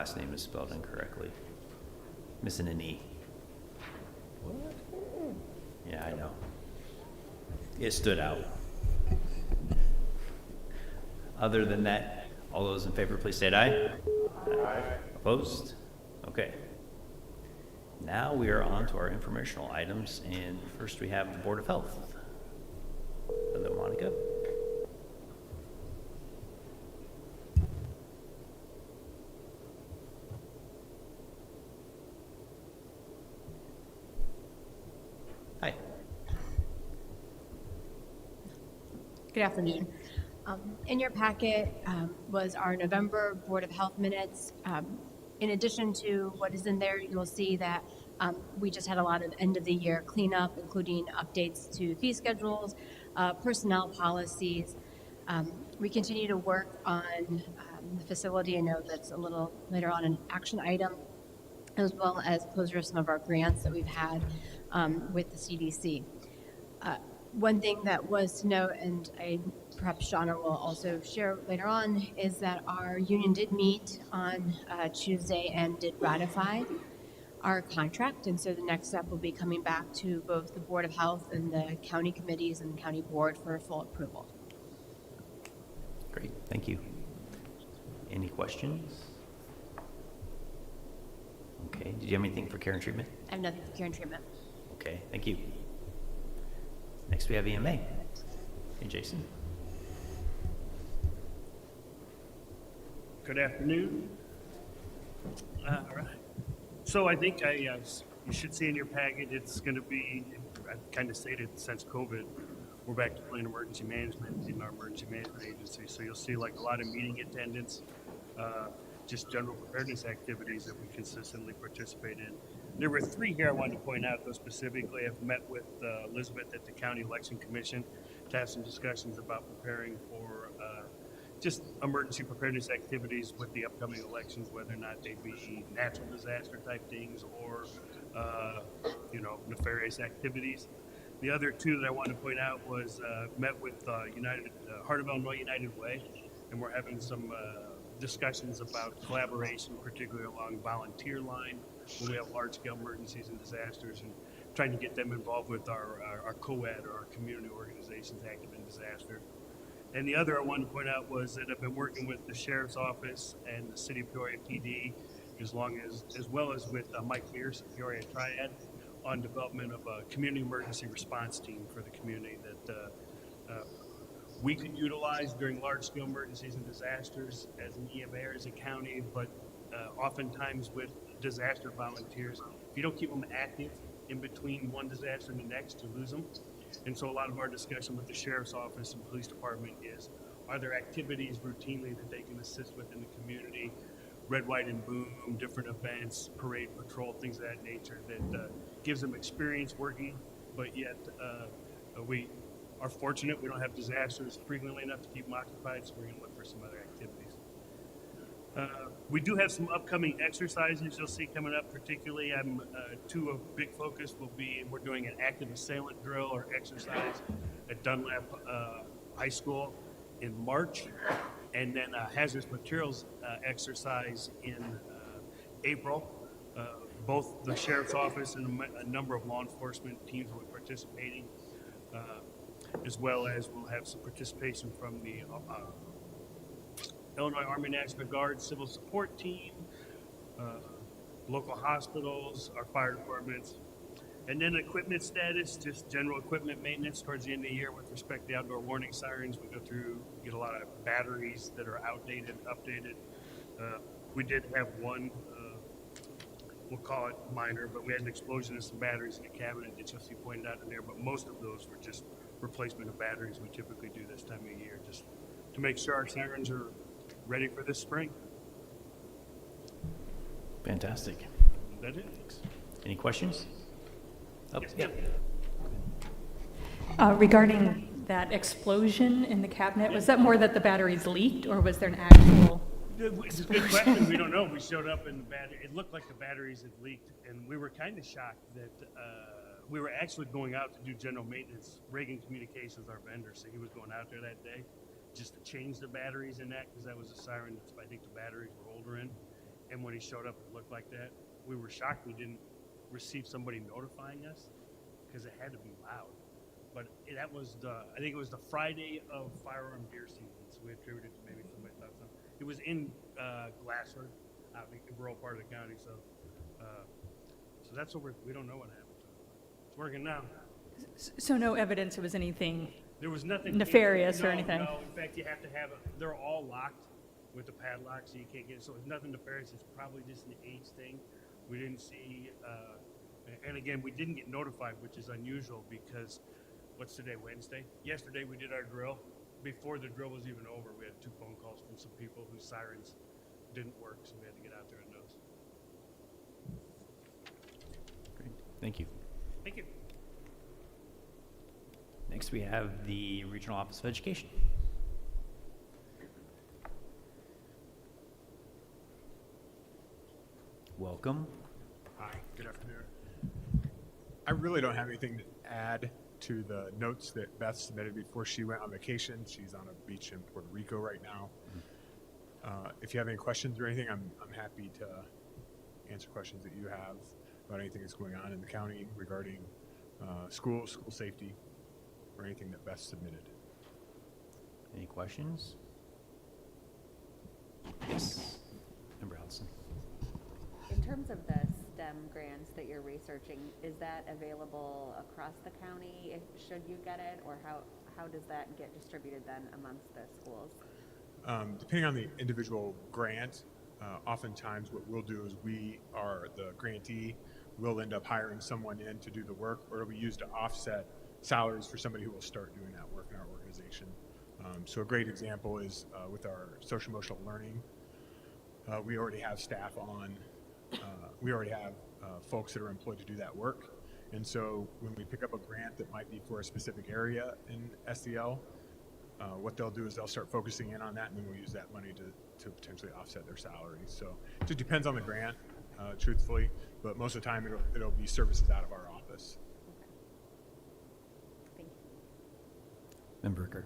last name is spelled incorrectly. Missing an E. What? Yeah, I know. It stood out. Other than that, all those in favor, please state aye. Aye. Opposed? Okay. Now we are on to our informational items, and first we have the Board of Health. Hello, Monica. Hi. Good afternoon. In your packet was our November Board of Health minutes. In addition to what is in there, you'll see that we just had a lot of end of the year cleanup, including updates to fee schedules, personnel policies. We continue to work on the facility. I know that's a little later on an action item, as well as closure of some of our grants that we've had with the CDC. One thing that was to note, and perhaps Shauna will also share later on, is that our union did meet on Tuesday and did ratify our contract. And so the next step will be coming back to both the Board of Health and the county committees and the county board for full approval. Great, thank you. Any questions? Okay, did you have anything for care and treatment? I have nothing for care and treatment. Okay, thank you. Next we have EMA. Hey, Jason. Good afternoon. All right. So I think you should see in your package, it's going to be, I've kind of stated since COVID, we're back to playing emergency management in our emergency management agency. So you'll see like a lot of meeting attendance, just general preparedness activities that we consistently participate in. There were three here I wanted to point out, though, specifically. I've met with Elizabeth at the County Election Commission to have some discussions about preparing for just emergency preparedness activities with the upcoming elections, whether or not they be natural disaster type things or, nefarious activities. The other two that I wanted to point out was met with Heart of Illinois United Way, and we're having some discussions about collaboration, particularly along volunteer line when we have large-scale emergencies and disasters, and trying to get them involved with our co-ed or our community organizations active in disaster. And the other I wanted to point out was that I've been working with the Sheriff's Office and the City of Peoria PD, as well as with Mike Mears, Peoria Triad, on development of a community emergency response team for the community that we could utilize during large-scale emergencies and disasters as an EMA or as a county, but oftentimes with disaster volunteers, if you don't keep them active in between one disaster and the next, you lose them. And so a lot of our discussion with the Sheriff's Office and Police Department is, are there activities routinely that they can assist with in the community? Red, white, and boom, different events, parade, patrol, things of that nature that gives them experience working, but yet we are fortunate we don't have disasters frequently enough to keep them occupied, so we're going to look for some other activities. We do have some upcoming exercises you'll see coming up, particularly two of big focus will be, we're doing an active assailant drill or exercise at Dunlap High School in March, and then a hazardous materials exercise in April. Both the Sheriff's Office and a number of law enforcement teams will be participating, as well as we'll have some participation from the Illinois Army National Guard Civil Support Team, local hospitals, our fire departments, and then equipment status, just general equipment maintenance towards the end of the year with respect to the outdoor warning sirens. We go through, get a lot of batteries that are outdated, updated. We did have one, we'll call it minor, but we had an explosion of some batteries in the cabinet that you'll see pointed out in there, but most of those were just replacement of batteries we typically do this time of year, just to make sure our sirens are ready for this spring. Fantastic. Is that it? Any questions? Oh, Yes, yeah. Regarding that explosion in the cabinet, was that more that the batteries leaked, or was there an actual? It's a good question. We don't know. We showed up and it looked like the batteries had leaked, and we were kind of shocked that we were actually going out to do general maintenance. Reagan Communications, our vendor, so he was going out there that day just to change the batteries in that, because that was a siren that I think the batteries were older in. and when he showed up, it looked like that. We were shocked we didn't receive somebody notifying us, because it had to be loud. But that was I think it was the Friday of firearm deer season, so we attributed to maybe somebody thought something. It was in Glassford, out in the rural part of the county, so that's what we don't know what happened to it. It's working now. So no evidence it was anything There was nothing nefarious or no, anything? No, in fact, you have to have they're all locked with a padlock, so you can't get it. So it's nothing nefarious. It's probably just an age thing. We didn't see, and again, we didn't get notified, which is unusual because what's today, Wednesday? Yesterday we did our drill. Before the drill was even over, we had 2 phone calls from some people whose sirens didn't work, so we had to get out there and those. Great, thank you. Thank you. Next, we have the Regional Office of Education. Welcome. Hi, good afternoon. I really don't have anything to add to the notes that Beth submitted before she went on vacation. She's on a beach in Puerto Rico right now. If you have any questions or anything, I'm happy to answer questions that you have about anything that's going on in the county regarding school safety, or anything that Beth submitted. Any questions? Yes, Member Allison. In terms of the STEM grants that you're researching, is that available across the county should you get it, or how does that get distributed then amongst the schools? Depending on the individual grant, oftentimes what we'll do is we are the grantee. We'll end up hiring someone in to do the work, or it'll be used to offset salaries for somebody who will start doing that work in our organization. So a great example is with our social emotional learning. We already have staff on. We already have folks that are employed to do that work. And so when we pick up a grant that might be for a specific area in SEL, what they'll do is they'll start focusing in on that, and then we'll use that money to potentially offset their salaries. So it just depends on the grant, truthfully, but most of the time it'll be services out of our office. Okay. Thank you. Member Ricker.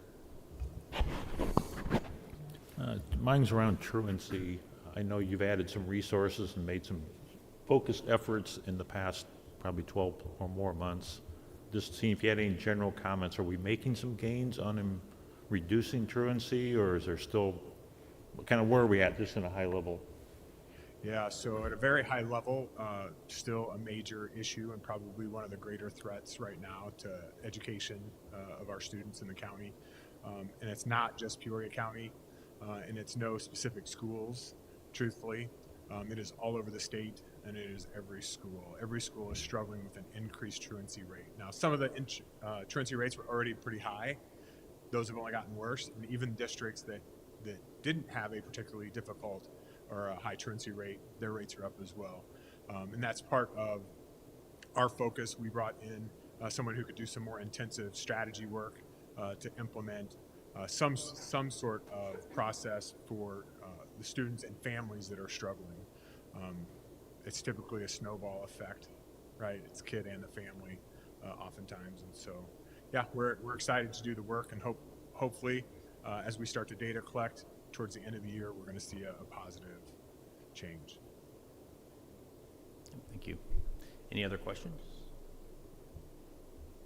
Mine's around truancy. I know you've added some resources and made some focused efforts in the past probably 12 or more months. Just seeing if you had any general comments. Are we making some gains on reducing truancy, or is there still, kind of where are we at, just in a high level? Yeah, so at a very high level, still a major issue and probably one of the greater threats right now to education of our students in the county. And it's not just Peoria County, and it's no specific schools, truthfully. It is all over the state, and it is every school. Every school is struggling with an increased truancy rate. Now, some of the truancy rates were already pretty high. Those have only gotten worse, and even districts that didn't have a particularly difficult or a high truancy rate, their rates are up as well. And that's part of our focus. We brought in someone who could do some more intensive strategy work to implement some sort of process for the students and families that are struggling. It's typically a snowball effect, right? It's kid and the family oftentimes. And so, yeah, we're excited to do the work, and hopefully as we start to data collect towards the end of the year, we're going to see a positive change. Thank you. Any other questions?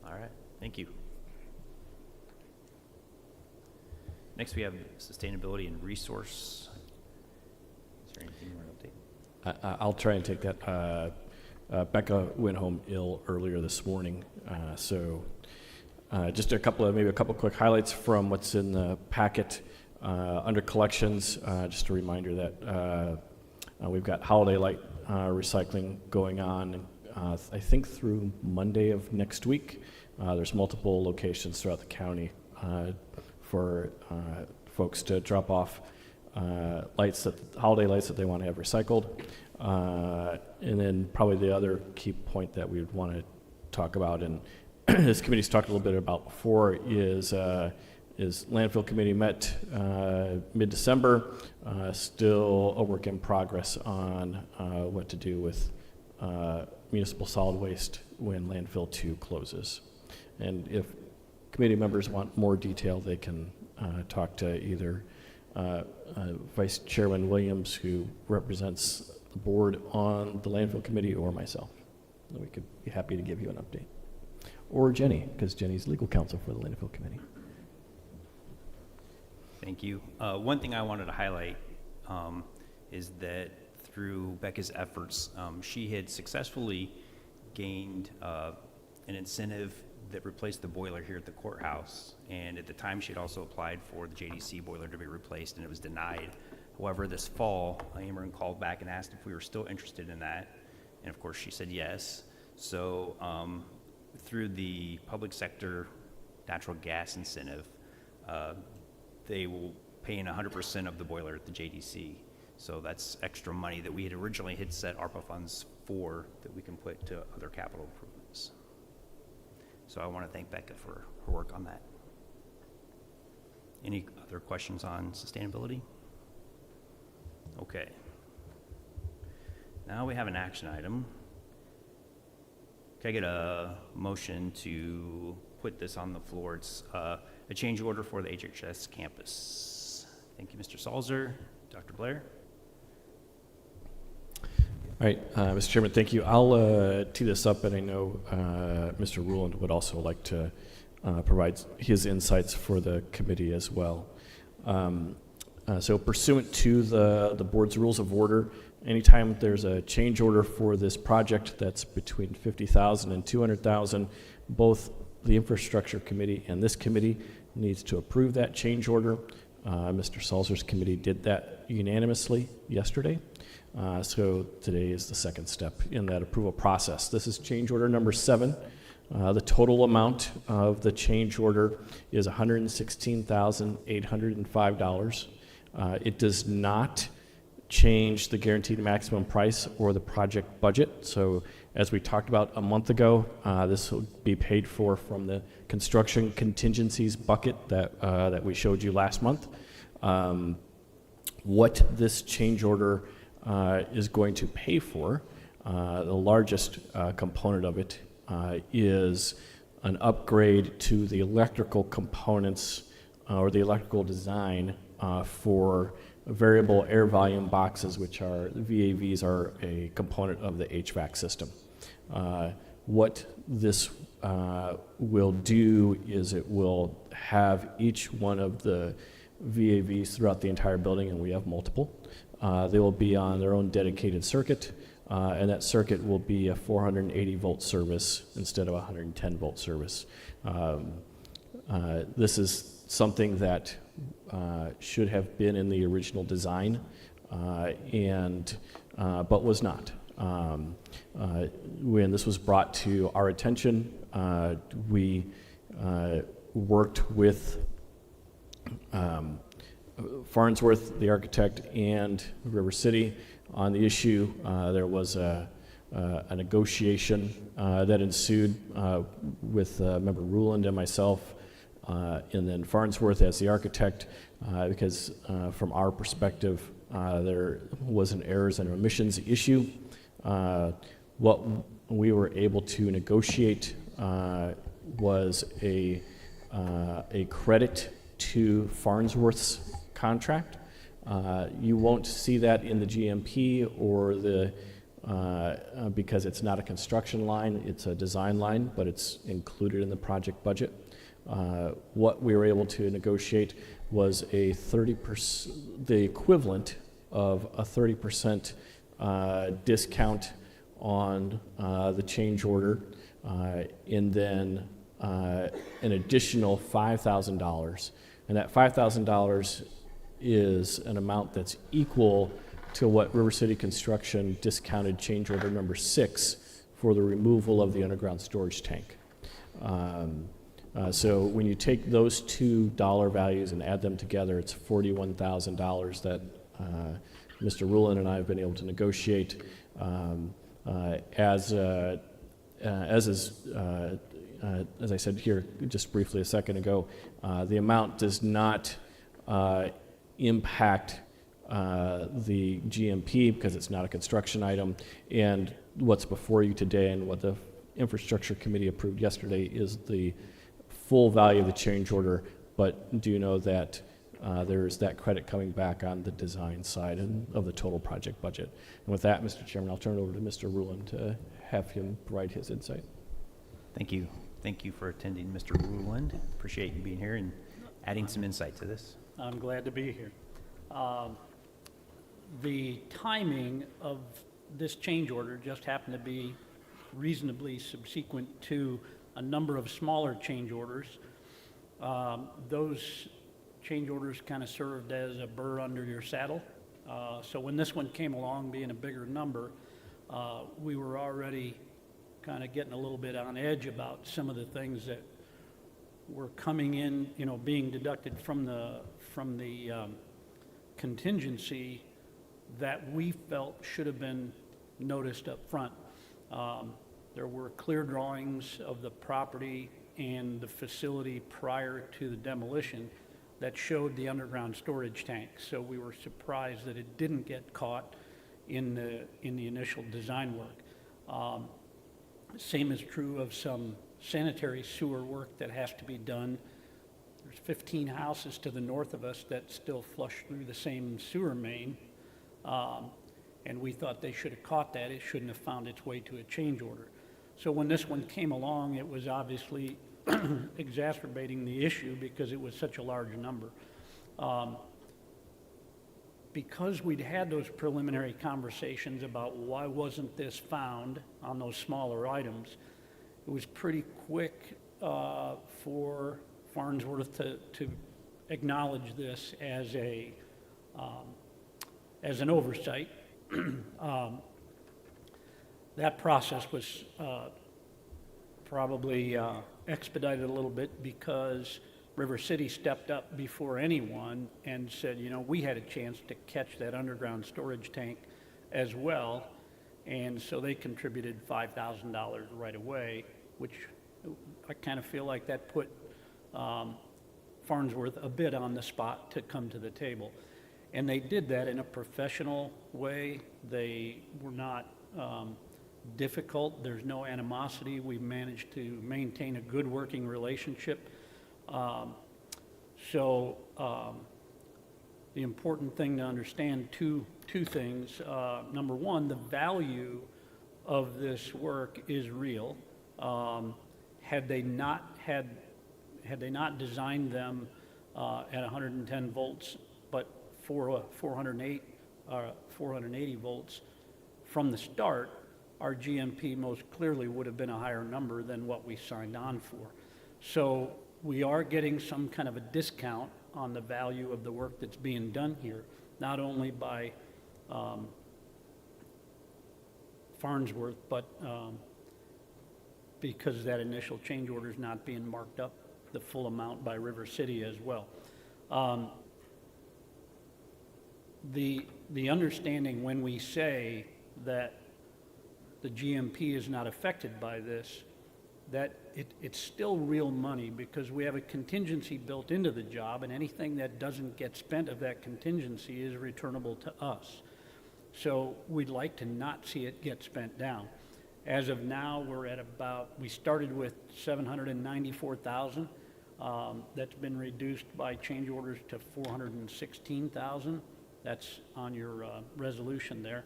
All right, thank you. Next, we have sustainability and resource. Is there anything you want to update? I'll try and take that. Becca went home ill earlier this morning, so just maybe a couple quick highlights from what's in the packet. Under collections, just a reminder that we've got holiday light recycling going on, I think through Monday of next week. There's multiple locations throughout the county for folks to drop off holiday lights that they want to have recycled. And then probably the other key point that we would want to talk about, and this committee's talked a little bit about before, is landfill committee met mid-December. Still a work in progress on what to do with municipal solid waste when landfill 2 closes. And if committee members want more detail, they can talk to either Vice Chairman Williams, who represents the board on the landfill committee, or myself. We could be happy to give you an update. Or Jenny, because Jenny's legal counsel for the landfill committee. Thank you. One thing I wanted to highlight is that through Becca's efforts, she had successfully gained an incentive that replaced the boiler here at the courthouse. And at the time, she had also applied for the JDC boiler to be replaced, and it was denied. However, this fall, Ameren called back and asked if we were still interested in that. And of course, she said yes. So through the public sector natural gas incentive, they will pay in 100% of the boiler at the JDC. So that's extra money that we had originally had set ARPA funds for that we can put to other capital improvements. So I want to thank Becca for her work on that. Any other questions on sustainability? Okay. Now we have an action item. Can I get a motion to put this on the floor? It's a change order for the HHS campus. Thank you, Mr. Salzer. Dr. Blair? All right, Mr. Chairman, thank you. I'll tee this up, and I know Mr. Ruland would also like to provide his insights for the committee as well. So pursuant to the board's rules of order, anytime there's a change order for this project that's between $50,000 and $200,000, both the infrastructure committee and this committee needs to approve that change order. Mr. Salzer's committee did that unanimously yesterday. So today is the second step in that approval process. This is change order number 7. The total amount of the change order is $116,805. It does not change the guaranteed maximum price or the project budget. So as we talked about a month ago, this will be paid for from the construction contingencies bucket that we showed you last month. What this change order is going to pay for, the largest component of it is an upgrade to the electrical components or the electrical design for variable air volume boxes, which are, VAVs are a component of the HVAC system. What this will do is it will have each one of the VAVs throughout the entire building, and we have multiple. They will be on their own dedicated circuit, and that circuit will be a 480 volt service instead of a 110 volt service. This is something that should have been in the original design, but was not. When this was brought to our attention, we worked with Farnsworth, the architect, and River City on the issue. There was a negotiation that ensued with Member Ruland and myself, and then Farnsworth as the architect, because from our perspective, there was an errors and omissions issue. What we were able to negotiate was a credit to Farnsworth's contract. You won't see that in the GMP or because it's not a construction line, it's a design line, but it's included in the project budget. What we were able to negotiate was a 30%, the equivalent of a 30% discount on the change order, and then an additional $5,000. And that $5,000 is an amount that's equal to what River City Construction discounted change order number 6 for the removal of the underground storage tank. So when you take those two dollar values and add them together, it's $41,000 that Mr. Ruland and I have been able to negotiate. As I said here just briefly a second ago, the amount does not impact the GMP because it's not a construction item, and what's before you today and what the Infrastructure Committee approved yesterday is the full value of the change order, but do know that there's that credit coming back on the design side of the total project budget. And with that, Mr. Chairman, I'll turn it over to Mr. Ruland to have him provide his insight. Thank you. Thank you for attending, Mr. Ruland. Appreciate you being here and adding some insight to this. I'm glad to be here. The timing of this change order just happened to be reasonably subsequent to a number of smaller change orders. Those change orders kind of served as a burr under your saddle. So when this one came along, being a bigger number, we were already kind of getting a little bit on edge about some of the things that were coming in, being deducted from the contingency that we felt should have been noticed up front. There were clear drawings of the property and the facility prior to the demolition that showed the underground storage tank. So we were surprised that it didn't get caught in the initial design work. Same is true of some sanitary sewer work that has to be done. There's 15 houses to the north of us that still flush through the same sewer main. And we thought they should have caught that. It shouldn't have found its way to a change order. So when this one came along, it was obviously exacerbating the issue because it was such a large number. Because we'd had those preliminary conversations about why wasn't this found on those smaller items, it was pretty quick for Farnsworth to acknowledge this as an oversight. That process was probably expedited a little bit because River City stepped up before anyone and said, we had a chance to catch that underground storage tank as well. And so they contributed $5,000 right away, which I kind of feel like that put Farnsworth a bit on the spot to come to the table. And they did that in a professional way. They were not difficult. There's no animosity. We've managed to maintain a good working relationship. The important thing to understand, two things. Number one, the value of this work is real. Had they not designed them at 110 volts, but for 480 volts from the start, our GMP most clearly would have been a higher number than what we signed on for. So we are getting some kind of a discount on the value of the work that's being done here, not only by Farnsworth, but because that initial change order is not being marked up the full amount by River City as well. The understanding when we say that the GMP is not affected by this, that it's still real money because we have a contingency built into the job, and anything that doesn't get spent of that contingency is returnable to us. So we'd like to not see it get spent down. As of now, we're at we started with 794,000. That's been reduced by change orders to 416,000. That's on your resolution there.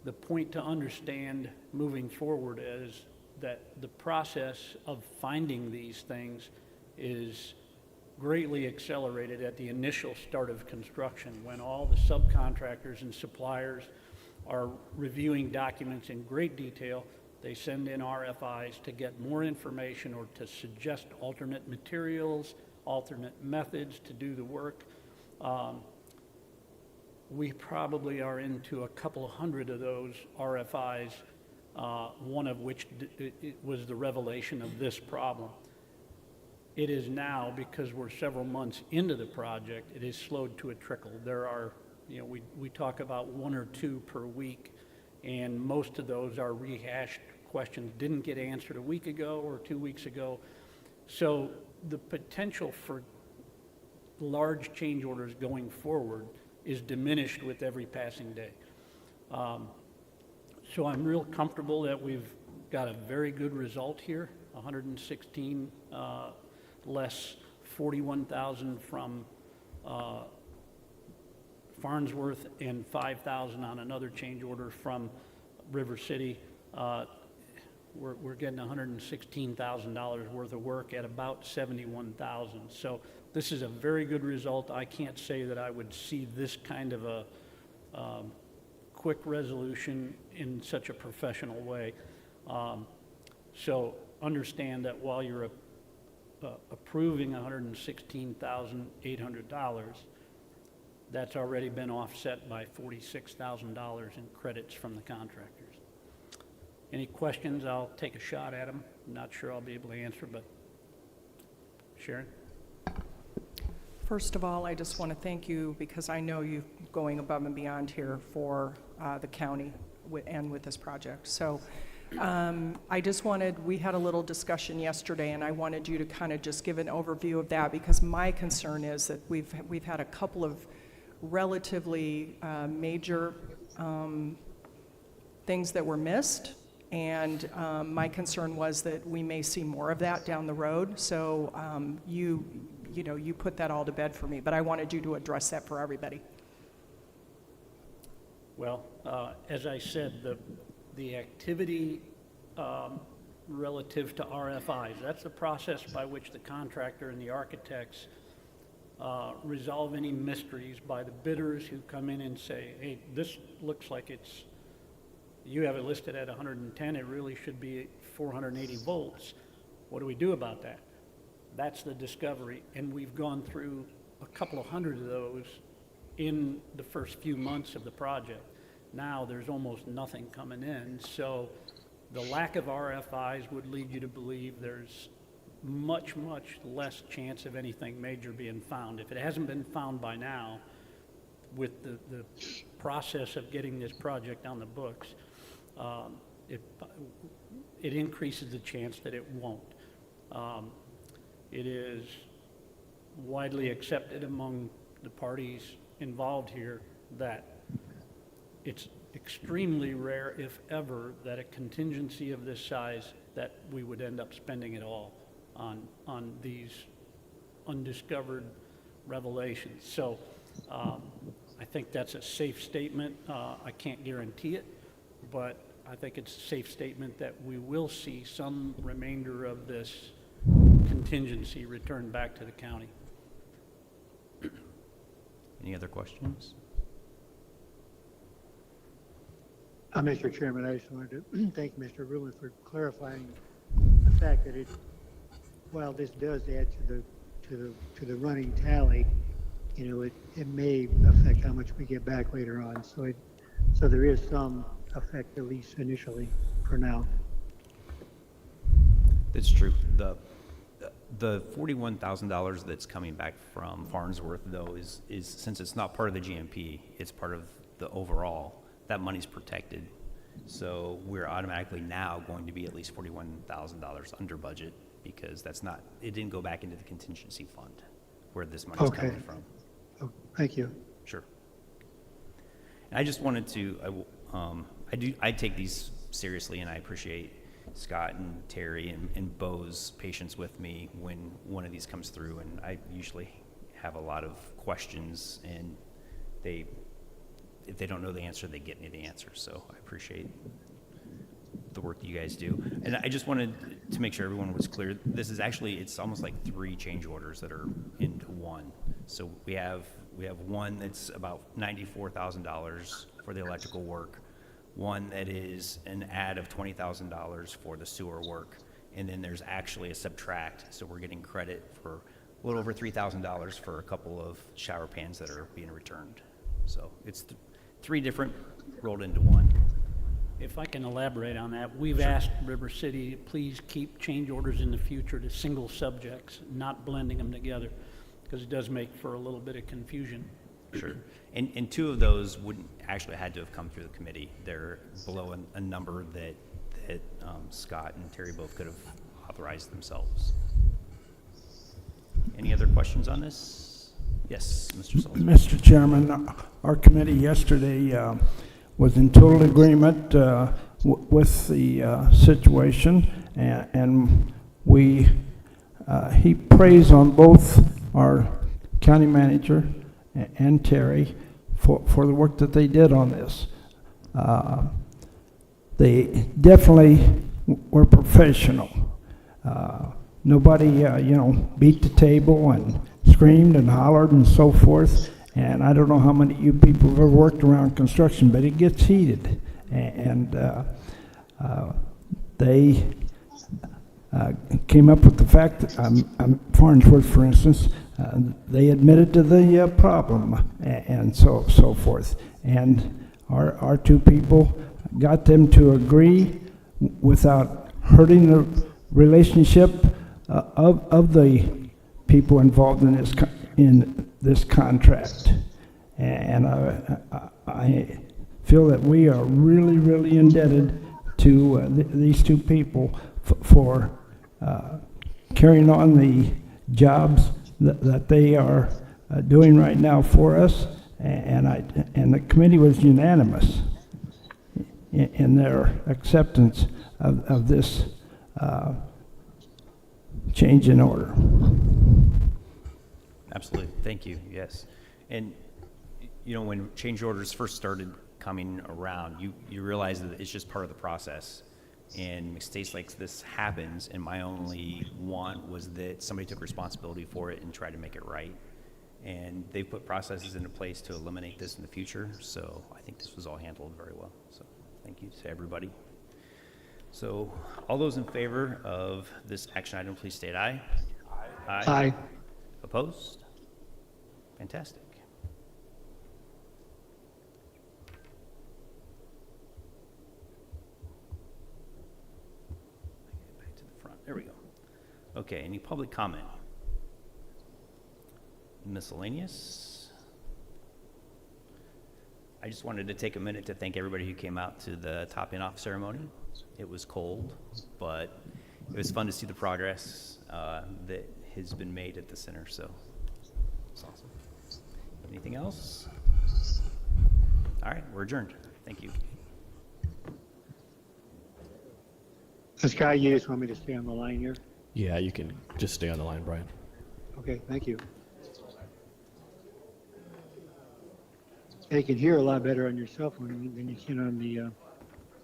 The point to understand moving forward is that the process of finding these things is greatly accelerated at the initial start of construction when all the subcontractors and suppliers are reviewing documents in great detail. They send in RFIs to get more information or to suggest alternate materials, alternate methods to do the work. We probably are into a couple of hundred of those RFIs, one of which was the revelation of this problem. It is now, because we're several months into the project, it is slowed to a trickle. There are, we talk about one or two per week, and most of those are rehashed questions, didn't get answered a week ago or 2 weeks ago. So the potential for large change orders going forward is diminished with every passing day. So I'm real comfortable that we've got a very good result here, 116 less 41,000 from Farnsworth and 5,000 on another change order from River City. We're getting $116,000 worth of work at about 71,000. So this is a very good result. I can't say that I would see this kind of a quick resolution in such a professional way. So understand that while you're approving $116,800, that's already been offset by $46,000 in credits from the contractors. Any questions? I'll take a shot at them. I'm not sure I'll be able to answer, but Sharon? First of all, I just want to thank you because I know you're going above and beyond here for the county and with this project. So I just we had a little discussion yesterday, and I wanted you to kind of just give an overview of that, because my concern is that we've had a couple of relatively major things that were missed, and my concern was that we may see more of that down the road. So you put that all to bed for me, but I wanted you to address that for everybody. Well, as I said, the activity relative to RFIs, that's the process by which the contractor and the architects resolve any mysteries by the bidders who come in and say, hey, this looks like you have it listed at 110, it really should be 480 volts. What do we do about that? That's the discovery, and we've gone through a couple of hundred of those in the first few months of the project. Now there's almost nothing coming in, so the lack of RFIs would lead you to believe there's much, much less chance of anything major being found. If it hasn't been found by now, with the process of getting this project on the books, it increases the chance that it won't. It is widely accepted among the parties involved here that it's extremely rare, if ever, that a contingency of this size that we would end up spending it all on these undiscovered revelations. So I think that's a safe statement. I can't guarantee it, but I think it's a safe statement that we will see some remainder of this contingency returned back to the county. Any other questions? Mr. Chairman, I just wanted to thank Mr. Rubin for clarifying the fact that while this does add to the running tally, it may affect how much we get back later on. So there is some effect, at least initially, for now. That's true. The $41,000 that's coming back from Farnsworth, though, is since it's not part of the GMP, it's part of the overall. That money's protected, so we're automatically now going to be at least $41,000 under budget, because it didn't go back into the contingency fund where this money's coming from. Oh, thank you. Sure. And I just wanted to, I take these seriously, and I appreciate Scott and Terry and Bo's patience with me when one of these comes through, and I usually have a lot of questions, and if they don't know the answer, they get me the answer. So I appreciate the work that you guys do. And I just wanted to make sure everyone was clear. This is actually, it's almost like 3 change orders that are into one. So we have one that's about $94,000 for the electrical work, one that is an add of $20,000 for the sewer work, and then there's actually a subtract. So we're getting credit for a little over $3,000 for a couple of shower pans that are being returned. So it's 3 different rolled into one. If I can elaborate on that, we've asked River City to please keep change orders in the future to single subjects, not blending them together, because it does make for a little bit of confusion. Sure. And 2 of those wouldn't actually had to have come through the committee. They're below a number that Scott and Terry both could have authorized themselves. Any other questions on this? Yes, Mr. Sullivan. Mr. Chairman, our committee yesterday was in total agreement with the situation, and we he preys on both our county manager and Terry for the work that they did on this. They definitely were professional. Nobody, beat the table and screamed and hollered and so forth. And I don't know how many of you people have ever worked around construction, but it gets heated. And they came up with the fact that Farnsworth, for instance, they admitted to the problem and so forth. And our two people got them to agree without hurting the relationship of the people involved in this contract. And I feel that we are really, really indebted to these two people for carrying on the jobs that they are doing right now for us. And the committee was unanimous in their acceptance of this change in order. Absolutely. Thank you. Yes. And, when change orders first started coming around, you realize that it's just part of the process. And mistakes like this happens, and my only want was that somebody took responsibility for it and tried to make it right. And they put processes into place to eliminate this in the future. So I think this was all handled very well. So thank you to everybody. So all those in favor of this action item, please state aye. Aye. Aye. Opposed? Fantastic. Back to the front. There we go. Okay, any public comment? Miscellaneous? I just wanted to take a minute to thank everybody who came out to the topping off ceremony. It was cold, but it was fun to see the progress that has been made at the center, so it's awesome. Anything else? All right, we're adjourned. Thank you. Sky, you just want me to stay on the line here? Yeah, you can just stay on the line, Brian. Okay, thank you. You can hear a lot better on your cell phone than you can on the